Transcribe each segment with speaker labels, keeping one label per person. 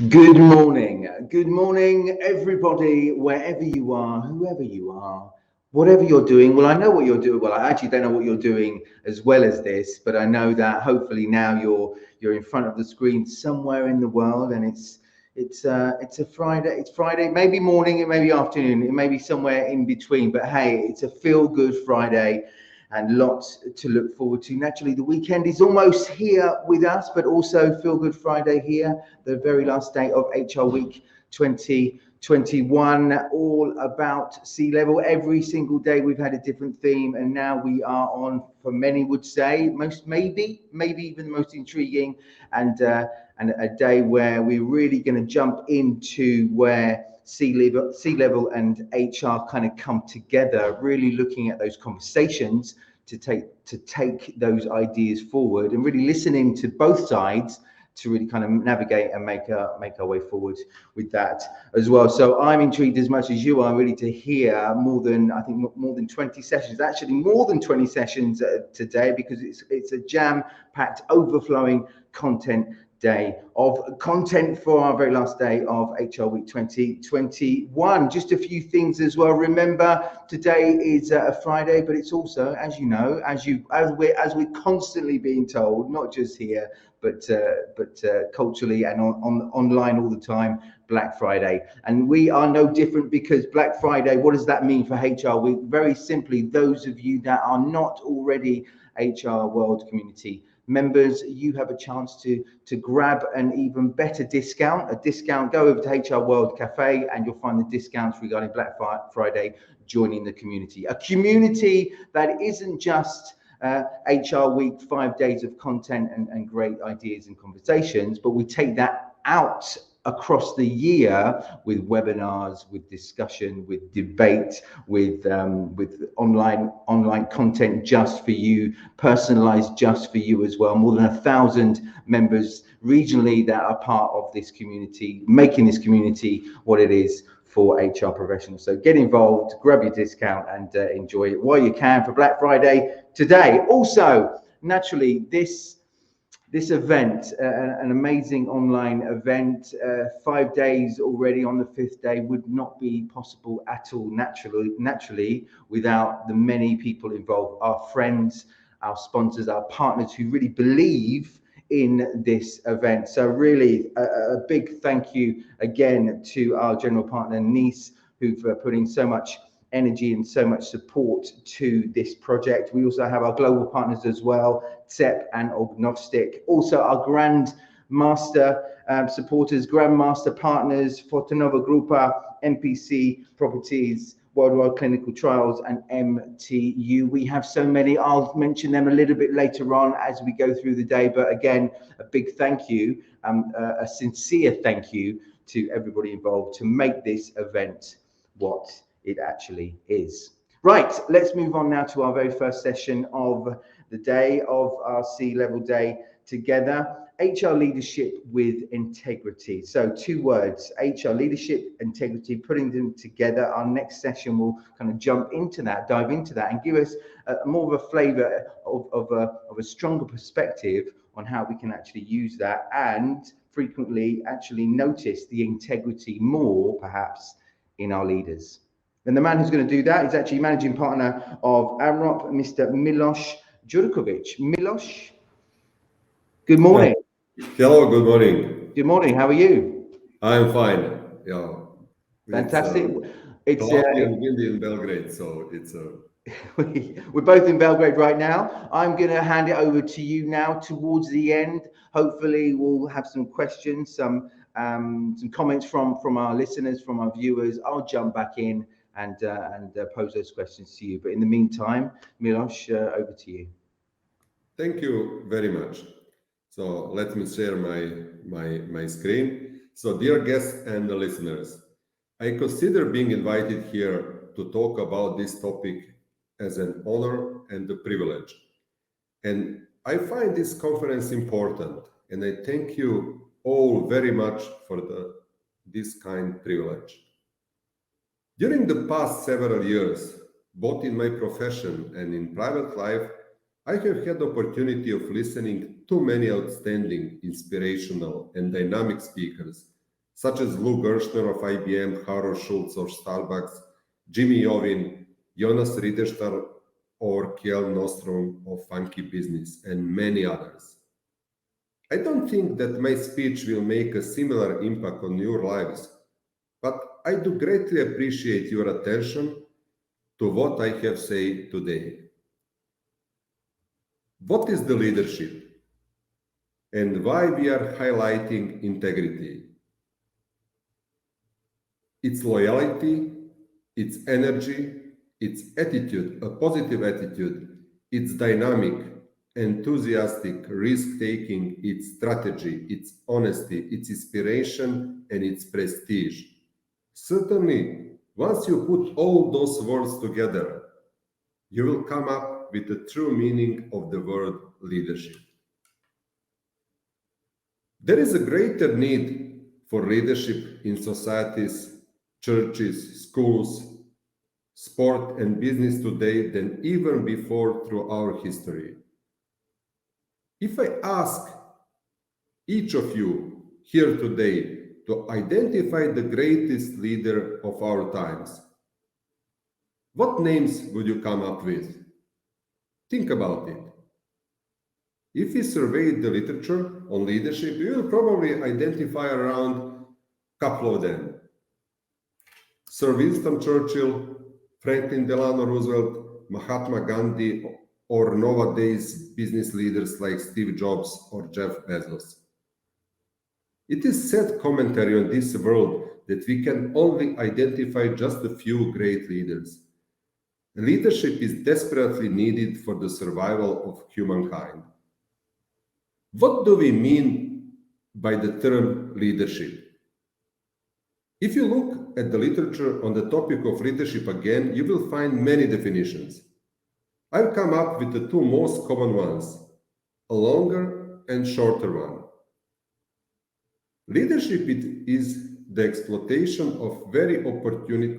Speaker 1: Good morning. Good morning, everybody, wherever you are, whoever you are, whatever you're doing. Well, I know what you're doing. Well, I actually don't know what you're doing as well as this, but I know that hopefully now you're in front of the screen somewhere in the world, and it's a Friday. It's Friday, maybe morning, it may be afternoon, it may be somewhere in between. But hey, it's a feel good Friday and lots to look forward to. Naturally, the weekend is almost here with us, but also Feel Good Friday here, the very last day of HR Week 2021, all about sea level. Every single day we've had a different theme, and now we are on, for many would say, maybe even the most intriguing and a day where we're really going to jump into where sea level and HR kind of come together, really looking at those conversations to take those ideas forward and really listening to both sides to really kind of navigate and make our way forward with that as well. So I'm intrigued as much as you are really to hear more than 20 sessions, actually more than 20 sessions today, because it's a jam-packed, overflowing content day of content for our very last day of HR Week 2021. Just a few things as well. Remember, today is a Friday, but it's also, as you know, as we're constantly being told, not just here, but culturally and online all the time, Black Friday. And we are no different, because Black Friday, what does that mean for HR Week? Very simply, those of you that are not already HR World Community members, you have a chance to grab an even better discount. Go over to HR World Cafe and you'll find the discounts regarding Black Friday, joining the community. A community that isn't just HR Week, 5 days of content and great ideas and conversations, but we take that out across the year with webinars, with discussion, with debate, with online content just for you, personalized just for you as well. More than 1,000 members regionally that are part of this community, making this community what it is for HR professionals. So get involved, grab your discount, and enjoy it while you can for Black Friday today. Also, naturally, this event, an amazing online event, 5 days already. On the 5th day would not be possible at all naturally without the many people involved, our friends, our sponsors, our partners who really believe in this event. So really a big thank you again to our general partner Nice, who've put in so much energy and so much support to this project. We also have our global partners as well, TEP and Ognostic. Also our Grand Master supporters, Grandmaster partners, Fortenova Grupa, MPC Properties, Worldwide Clinical Trials, and MTU. We have so many. I'll mention them a little bit later on as we go through the day. But again, a big thank you, a sincere thank you to everybody involved to make this event what it actually is. Right, let's move on now to our very first session of the day, of our Sea Level Day together. HR leadership with integrity. So 2 words, HR leadership, integrity, putting them together. Our next session will kind of jump into that, dive into that, and give us more of a flavor of a stronger perspective on how we can actually use that and frequently actually notice the integrity more, perhaps, in our leaders. And the man who's going to do that is actually managing partner of AMROP, Mr. Milos Djurkovic. Milos, good morning.
Speaker 2: Hello, good morning.
Speaker 1: Good morning. How are you?
Speaker 2: I'm fine. Yeah,
Speaker 1: Fantastic.
Speaker 2: It's cloudy and windy in Belgrade, so it's
Speaker 1: we're both in Belgrade right now. I'm going to hand it over to you now towards the end. Hopefully, we'll have some questions, some comments from our listeners, from our viewers. I'll jump back in and pose those questions to you. But in the meantime, Milos, over to you.
Speaker 2: Thank you very much. So let me share my screen. So dear guests and the listeners, I consider being invited here to talk about this topic as an honor and a privilege. And I find this conference important, and I thank you all very much for this kind privilege. During the past several years, both in my profession and in private life, I have had the opportunity of listening to many outstanding, inspirational, and dynamic speakers such as Lou Gerstner of IBM, Haro Schultz of Starbucks, Jimmy Iovine, Jonas Ridderstad, or Kjell Nostrom of Funky Business, and many others. I don't think that my speech will make a similar impact on your lives, but I do greatly appreciate your attention to what I have said today. What is the leadership and why we are highlighting integrity? It's loyalty, it's energy, it's attitude, a positive attitude, it's dynamic, enthusiastic, risk-taking, it's strategy, it's honesty, it's inspiration, and it's prestige. Certainly, once you put all those words together, you will come up with the true meaning of the word leadership. There is a greater need for leadership in societies, churches, schools, sport, and business today than even before through our history. If I ask each of you here today to identify the greatest leader of our times, what names would you come up with? Think about it. If we surveyed the literature on leadership, you will probably identify around a couple of them. Sir Winston Churchill, Franklin Delano Roosevelt, Mahatma Gandhi, or nowadays business leaders like Steve Jobs or Jeff Bezos. It is sad commentary on this world that we can only identify just a few great leaders. Leadership is desperately needed for the survival of humankind. What do we mean by the term leadership? If you look at the literature on the topic of leadership again, you will find many definitions. I've come up with the two most common ones, a longer and shorter one. Leadership is the exploitation of every opportunity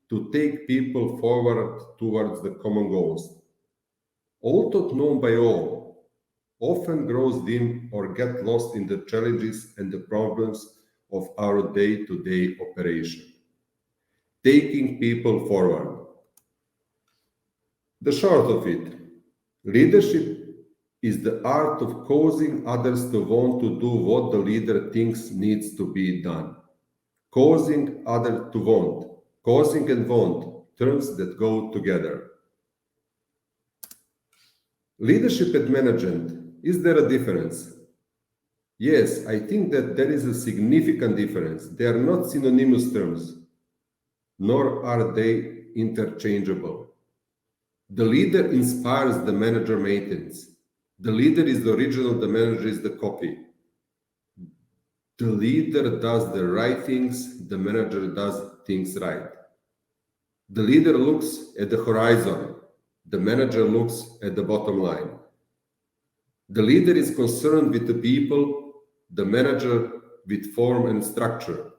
Speaker 2: to take people forward towards the common goals. Although known by all, often grows dim or get lost in the challenges and the problems of our day-to-day operation. Taking people forward. The short of it, leadership is the art of causing others to want to do what the leader thinks needs to be done. Causing others to want. Causing and want, terms that go together. Leadership and management, is there a difference? Yes, I think that there is a significant difference. They are not synonymous terms, nor are they interchangeable. The leader inspires, the manager maintains. The leader is the original, the manager is the copy. The leader does the right things, the manager does things right. The leader looks at the horizon, the manager looks at the bottom line. The leader is concerned with the people, the manager with form and structure.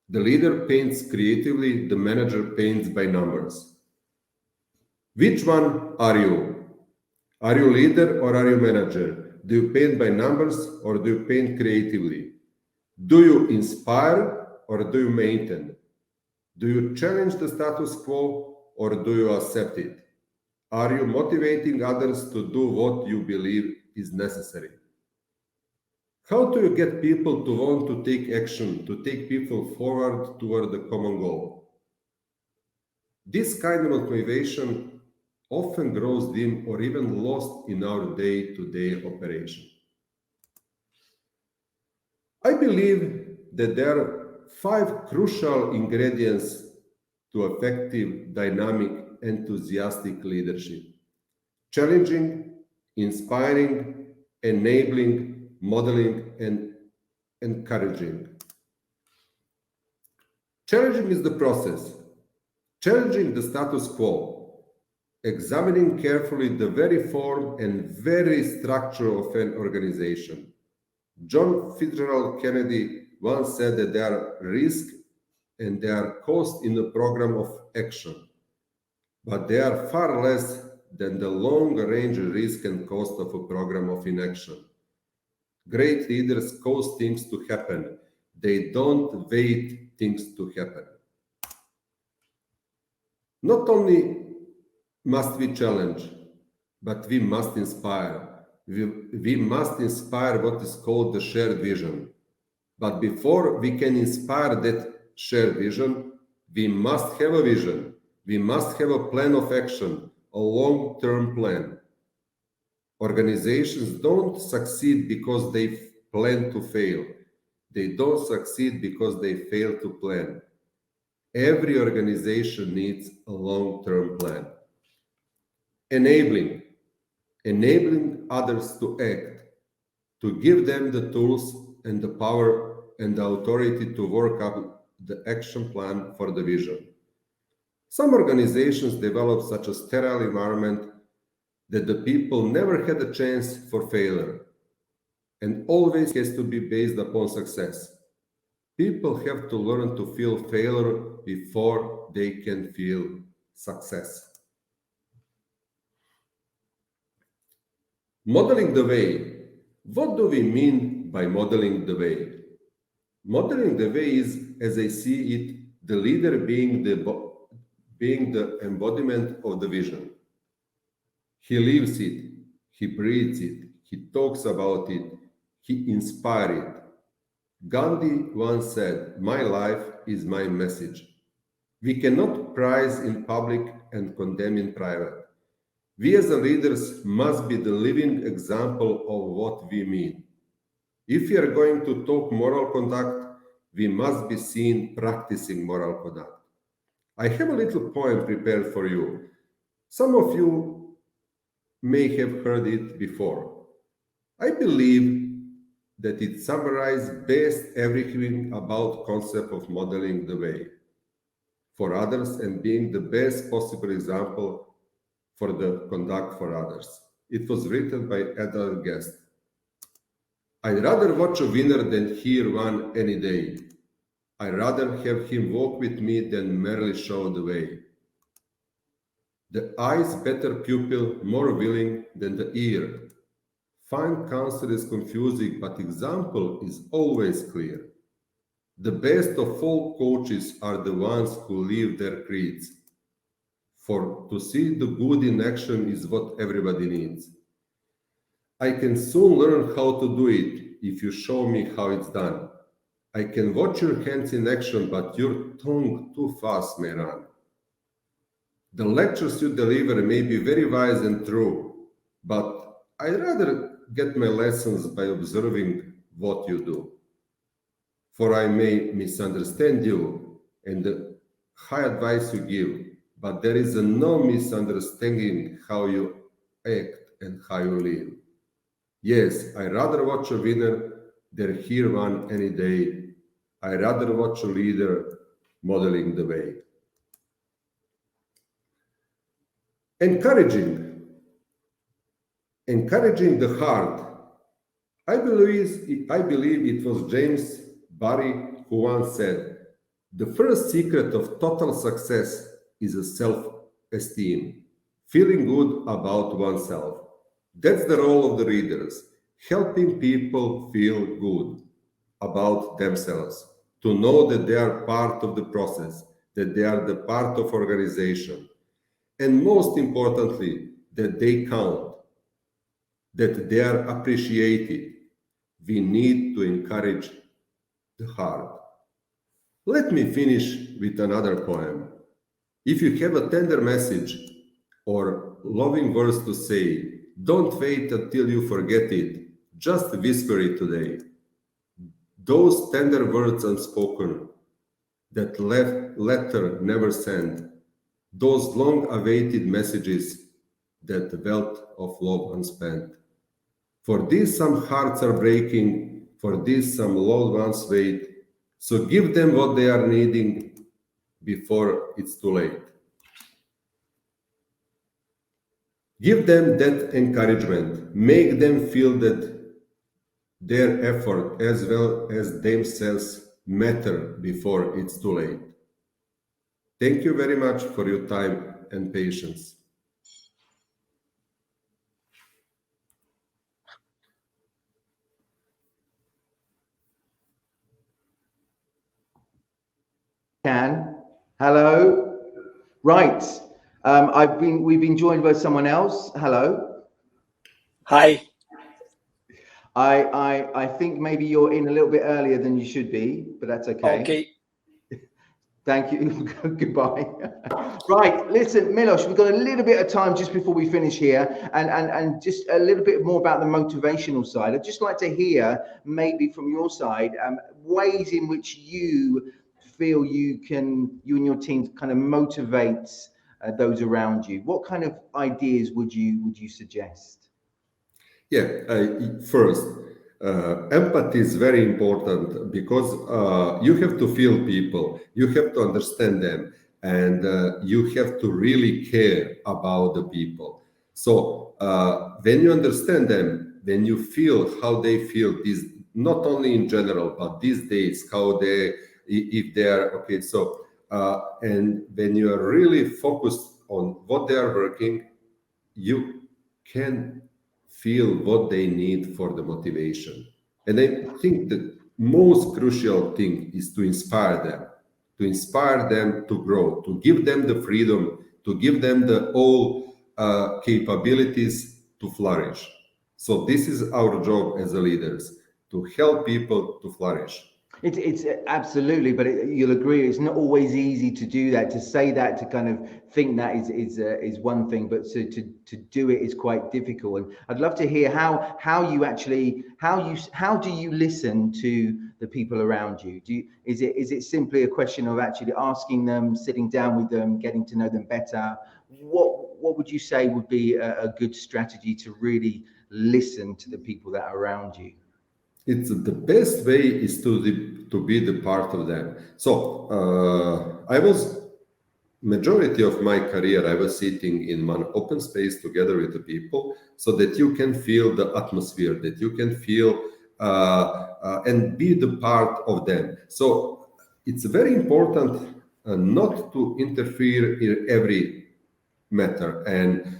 Speaker 2: The leader paints creatively, the manager paints by numbers. Which one are you? Are you leader or are you manager? Do you paint by numbers or do you paint creatively? Do you inspire or do you maintain? Do you challenge the status quo or do you accept it? Are you motivating others to do what you believe is necessary? How do you get people to want to take action, to take people forward toward the common goal? This kind of motivation often grows dim or even lost in our day-to-day operation. I believe that there are 5 crucial ingredients to effective, dynamic, enthusiastic leadership: challenging, inspiring, enabling, modeling, and encouraging. Challenging is the process, challenging the status quo, examining carefully the very form and very structure of an organization. John Fitzgerald Kennedy once said that there are risks and there are costs in the program of action, but they are far less than the long-range risk and cost of a program of inaction. Great leaders cause things to happen. They don't wait things to happen. Not only must we challenge, but we must inspire. We must inspire what is called the shared vision. But before we can inspire that shared vision, we must have a vision. We must have a plan of action, a long-term plan. Organizations don't succeed because they plan to fail. They don't succeed because they fail to plan. Every organization needs a long-term plan. Enabling others to act, to give them the tools and the power and the authority to work up the action plan for the vision. Some organizations develop such a sterile environment that the people never had a chance for failure and always has to be based upon success. People have to learn to feel failure before they can feel success. Modeling the way. What do we mean by modeling the way? Modeling the way is, as I see it, the leader being the embodiment of the vision. He lives it, he breathes it, he talks about it, he inspires it. Gandhi once said, "My life is my message." We cannot praise in public and condemn in private. We as leaders must be the living example of what we mean. If we are going to talk moral conduct, we must be seen practicing moral conduct. I have a little poem prepared for you. Some of you may have heard it before. I believe that it summarizes best everything about concept of modeling the way for others and being the best possible example for the conduct for others. It was written by Edward Guest. I'd rather watch a winner than hear one any day. I'd rather have him walk with me than merely show the way. The eye's better pupil, more willing than the ear. Fine counsel is confusing, but example is always clear. The best of all coaches are the ones who live their creeds. For to see the good in action is what everybody needs. I can soon learn how to do it if you show me how it's done. I can watch your hands in action, but your tongue too fast may run. The lectures you deliver may be very wise and true, but I'd rather get my lessons by observing what you do. For I may misunderstand you and the high advice you give, but there is no misunderstanding how you act and how you live. Yes, I'd rather watch a winner than hear one any day. I'd rather watch a leader modeling the way. Encouraging the heart. I believe it was James Barry who once said, "The first secret of total success is a self-esteem, feeling good about oneself." That's the role of the leaders, helping people feel good about themselves, to know that they are part of the process, that they are the part of organization, and most importantly, that they count, that they are appreciated. We need to encourage the heart. Let me finish with another poem. If you have a tender message or loving words to say, don't wait until you forget it. Just whisper it today. Those tender words unspoken, that letter never sent, those long-awaited messages, that wealth of love unspent. For this some hearts are breaking, for this some loved ones wait, so give them what they are needing before it's too late. Give them that encouragement, make them feel that their effort as well as themselves matter before it's too late. Thank you very much for your time and patience.
Speaker 1: Can. Hello. Right. We've been joined by someone else. Hello.
Speaker 3: Hi.
Speaker 1: I think maybe you're in a little bit earlier than you should be, but that's okay.
Speaker 3: Okay.
Speaker 1: Thank you. Goodbye. Right. Listen, Milos, we've got a little bit of time just before we finish here, and just a little bit more about the motivational side. I'd just like to hear, maybe from your side, ways in which you feel you and your team kind of motivate those around you. What kind of ideas would you suggest?
Speaker 2: Yeah, first, empathy is very important because you have to feel people, you have to understand them, and you have to really care about the people. So when you understand them, when you feel how they feel, these not only in general, but these days, how they, if they are okay. So and when you are really focused on what they are working, you can feel what they need for the motivation. And I think the most crucial thing is to inspire them to grow, to give them the freedom, to give them the all capabilities to flourish. So this is our job as a leaders, to help people to flourish.
Speaker 1: It's absolutely, but you'll agree it's not always easy to do that. To say that, to kind of think that is one thing, but to do it is quite difficult. And I'd love to hear how you actually how do you listen to the people around you? Is it simply a question of actually asking them, sitting down with them, getting to know them better? What would you say would be a good strategy to really listen to the people that are around you?
Speaker 2: It's the best way is to be the part of them. So I was majority of my career I was sitting in one open space together with the people, so that you can feel the atmosphere, that you can feel and be the part of them. So it's very important not to interfere in every matter, and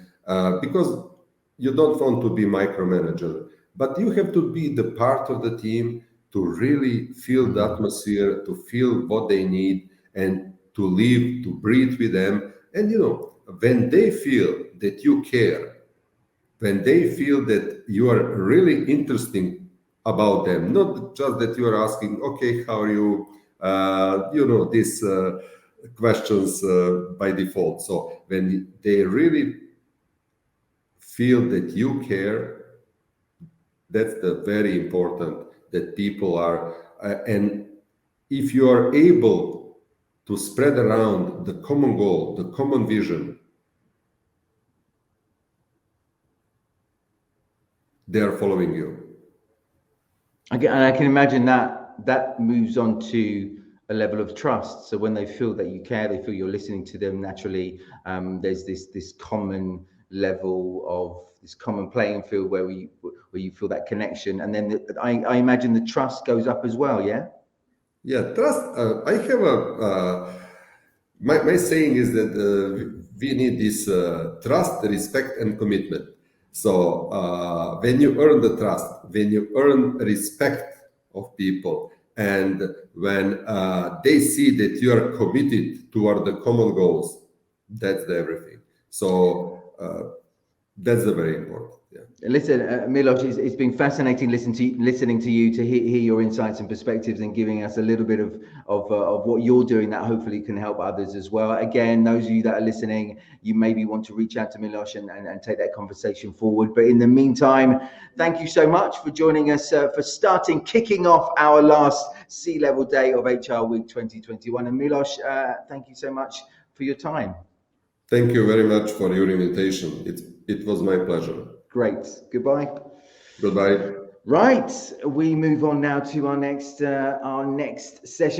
Speaker 2: because you don't want to be micromanager, but you have to be the part of the team to really feel the atmosphere, to feel what they need, and to live, to breathe with them. And when they feel that you care, when they feel that you are really interesting about them, not just that you are asking, okay, how are you, these questions by default. So when they really feel that you care, that's the very important, that people are, and if you are able to spread around the common goal, the common vision, they are following you.
Speaker 1: And I can imagine that moves on to a level of trust. So when they feel that you care, they feel you're listening to them naturally. There's this common level of this common playing field where you feel that connection, and then I imagine the trust goes up as well. Yeah.
Speaker 2: Yeah, trust. I have my saying is that we need this trust, respect, and commitment. So when you earn the trust, when you earn respect of people, and when they see that you are committed toward the common goals, that's everything. So that's the very important. Yeah.
Speaker 1: Listen, Milos, it's been fascinating listening to you, to hear your insights and perspectives, and giving us a little bit of what you're doing that hopefully can help others as well. Again, those of you that are listening, you maybe want to reach out to Milos and take that conversation forward. But in the meantime, thank you so much for joining us for kicking off our last C-Level Day of HR Week 2021. And Milos, thank you so much for your time.
Speaker 2: Thank you very much for your invitation. It was my pleasure.
Speaker 1: Great. Goodbye.
Speaker 2: Goodbye.
Speaker 1: Right. We move on now to our next session.